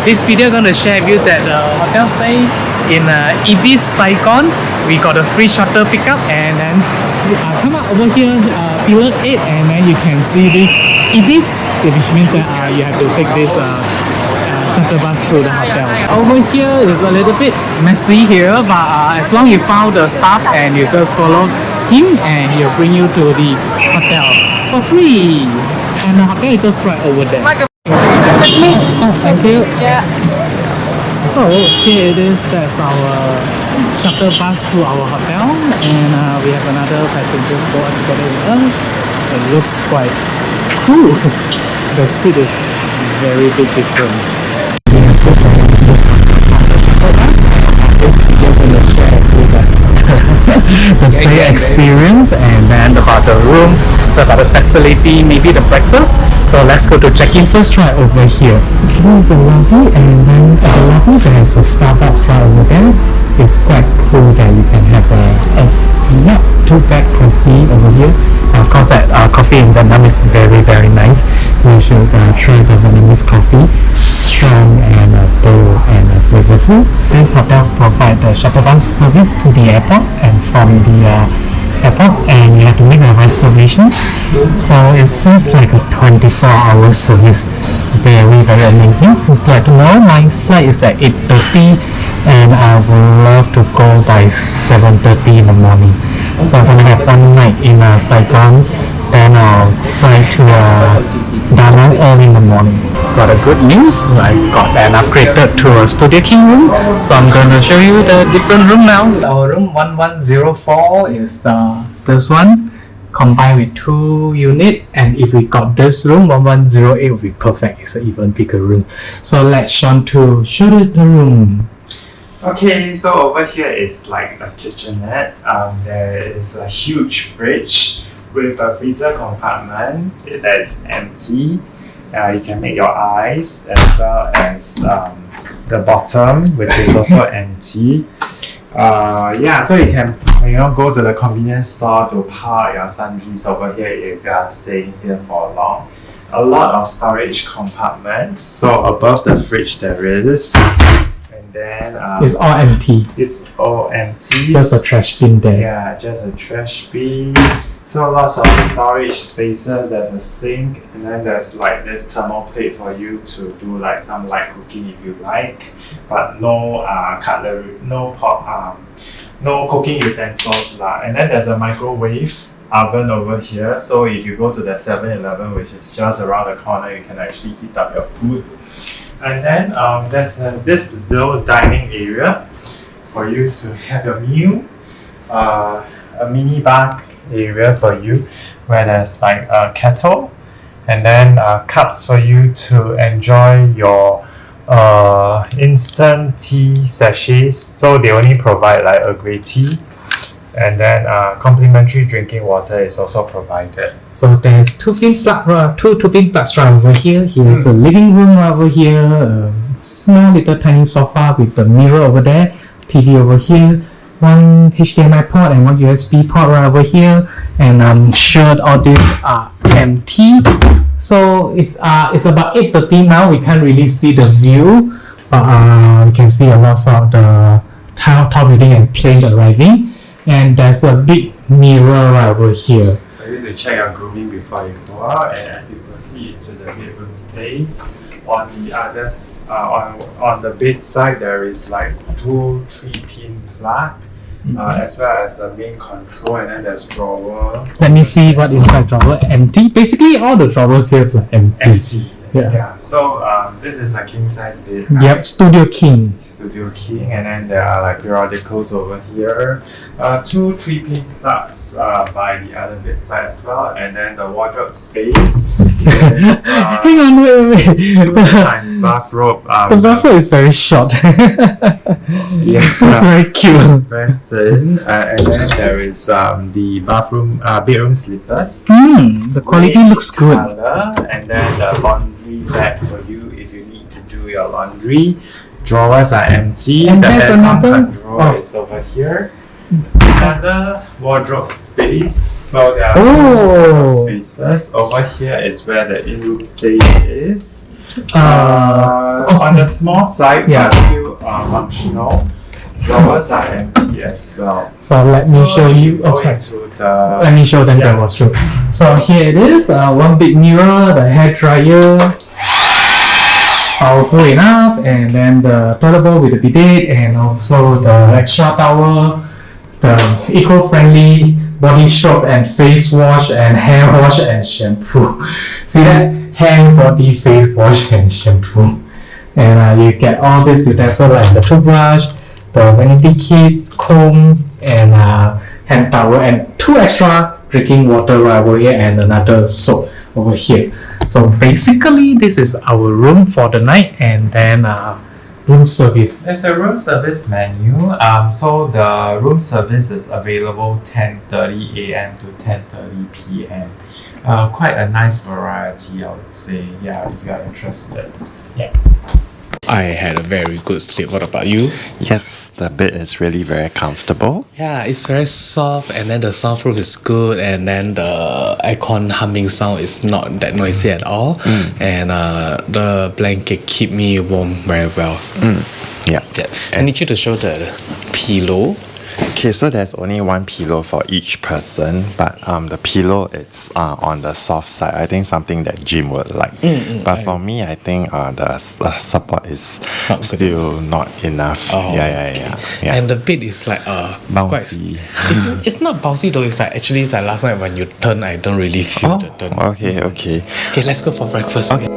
This video I'm going to share with you that hotel stay in ibis, Saigon. We got a free shuttle pickup, and then come up over here, pillar 8, and then you can see this ibis, which means that you have to take this shuttle bus to the hotel. Over here is a little bit messy here, but as long as you found the staff and you just follow him, and he'll bring you to the hotel for free. And the hotel is just right over there. That's me. Oh, thank you. Yeah. So here it is. That's our shuttle bus to our hotel, and we have another passenger board together with us. It looks quite cool. The seat is very big different. We have just a shuttle bus. This video going to share with the stay experience, and then about the room, about the facility, maybe the breakfast. So let's go to check-in first, right over here. Here's the lobby, and then at the lobby there's a Starbucks right over there. It's quite cool that you can have a not too bad coffee over here. Of course, that coffee in Vietnam is very, very nice. You should try the Vietnamese coffee. Strong and bold and flavorful. This hotel provides the shuttle bus service to the airport, and from the airport, and you have to make a reservation. So it seems like a 24-hour service. Very, very amazing. Since like tomorrow my flight is at 8:30, and I would love to go by 7:30 in the morning. So I'm gonna have one night in Saigon, then I'll fly to Da Nang early in the morning. Got a good news. I got an upgraded to a Studio King room. So I'm gonna show you the different room now. Our room 1104 is this one, combined with 2 units, and if we got this room 1108 would be perfect. It's an even bigger room. So let's Sean to show you the room. Okay, so over here is like a kitchenette. There is a huge fridge with a freezer compartment that is empty. You can make your ice, as well as the bottom, which is also empty. Yeah, so you can go to the convenience store to park your sundries over here if you are staying here for long. A lot of storage compartments. So above the fridge there is, and then It's all empty. it's all empty. Just a trash bin there. Yeah, just a trash bin. So lots of storage spaces. There's a sink, and then there's like this thermal plate for you to do like some light cooking if you like, but no cutlery, no pot, no cooking utensils lah. And then there's a microwave oven over here. So if you go to the 7-Eleven, which is just around the corner, you can actually heat up your food. And then there's this little dining area for you to have your meal, a mini bar area for you, where there's like a kettle, and then cups for you to enjoy your instant tea sachets. So they only provide like a grey tea, and then complimentary drinking water is also provided. So there's two tubing plugs right over here. Here's a living room right over here, a small little tiny sofa with the mirror over there, TV over here, one HDMI port and one USB port right over here, and I'm sure all these are empty. So it's about 8:30 now. We can't really see the view, but we can see a lot of the top building and plane arriving, and there's a big mirror right over here. So you need to check your grooming before you go out, and as you proceed into the bedroom space, on the others, on the bed side there is like 2 3-pin plug. As well as the main control, and then there's drawer. Let me see what inside drawer. Empty. Basically, all the drawers here are empty. Yeah. So this is a king size bed. Yep. Studio King. Studio King, and then there are like periodicals over here. 2 3-pin plugs by the other bedside as well, and then the wardrobe space. Hang on, wait. 2 times bathrobe. The bathrobe is very short. Yeah, It's very cute. very thin. And then there is the bedroom slippers. The quality looks good. Color, and then the laundry bag for you if you need to do your laundry. Drawers are empty. And the there's another drawer is over here. Another wardrobe space. So there are Oh. wardrobe spaces. Over here is where the in-room stay is. On the small side, Yeah. but still functional. Drawers are empty as well. So let me show you. Oh, sorry. Let me show them the washroom. So here it is, one big mirror, the hair dryer, powerful enough, and then the toilet bowl with the bidet, and also the extra towel, the eco-friendly body soap and face wash and hair wash and shampoo. See that? Hair, body, face wash and shampoo. And you get all this utensil like the toothbrush, the vanity kit, comb, and hand towel, and 2 extra drinking water right over here, and another soap over here. So basically, this is our room for the night, and then room service. There's a room service menu. So the room service is available 10:30 a.m. to 10:30 p.m. Quite a nice variety, I would say. Yeah, if you are interested. Yeah. I had a very good sleep. What about you? Yes, the bed is really very comfortable. Yeah, it's very soft, and then the soundproof is good, and then the aircon humming sound is not that noisy at all, and the blanket keep me warm very well. Yeah. I need you to show the pillow. Okay, so there's only one pillow for each person, but the pillow it's on the soft side. I think something that Jim would like. But for me, I think the support is still not enough. Oh, Yeah. And the bed is like Bouncy. it's not bouncy though. It's like actually it's like last night when you turn, I don't really feel the turn. Okay. Okay, let's go for breakfast. Okay.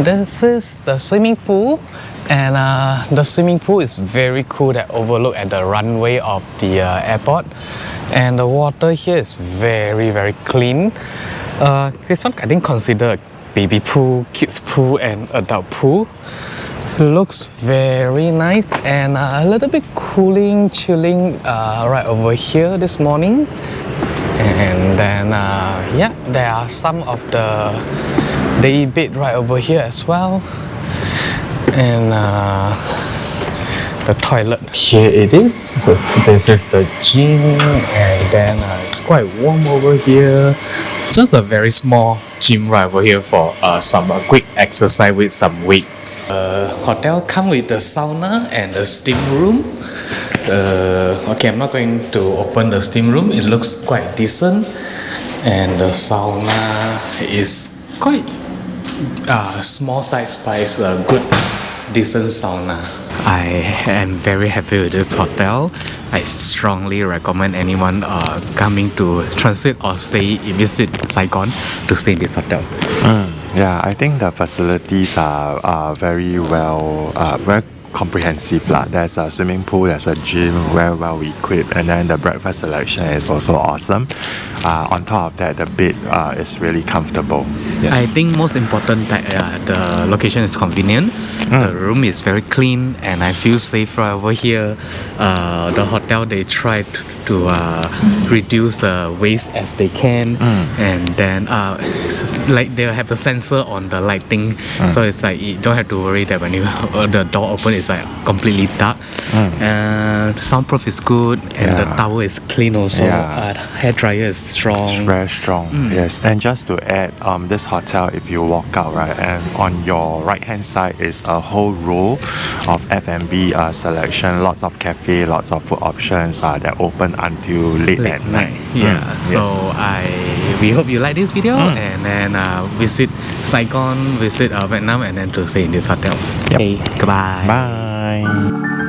this is the swimming pool, and the swimming pool is very cool that overlook at the runway of the airport, and the water here is very clean. This one I didn't consider baby pool, kids pool, and adult pool. Looks very nice and a little bit cooling, chilling right over here this morning. And then yeah, there are some of the day bed right over here as well. And the toilet, here it is. So this is the gym, and then it's quite warm over here. Just a very small gym right over here for some quick exercise with some weight. Hotel come with the sauna and the steam room. Okay, I'm not going to open the steam room. It looks quite decent, and the sauna is quite small size, but it's a good, decent sauna. I am very happy with this hotel. I strongly recommend anyone coming to transit or visit Saigon to stay in this hotel. Yeah, I think the facilities are very well, very comprehensive lah. There's a swimming pool, there's a gym, very well equipped, and then the breakfast selection is also awesome. On top of that, the bed is really comfortable. Yes. I think most important that the location is convenient. The room is very clean, and I feel safe right over here. The hotel, they try to reduce the waste as they can, and then like they have a sensor on the lighting, so it's like you don't have to worry that when you the door open it's like completely dark. Soundproof is good, and the towel is clean also. Hair dryer is strong. It's very strong. Yes, and just to add, this hotel, if you walk out right, and on your right hand side is a whole row of F&B selection, lots of cafe, lots of food options that open until late at night. Yeah. So we hope you like this video, and then visit Saigon, visit Vietnam, and then to stay in this hotel. Yep. Okay. Goodbye. Bye.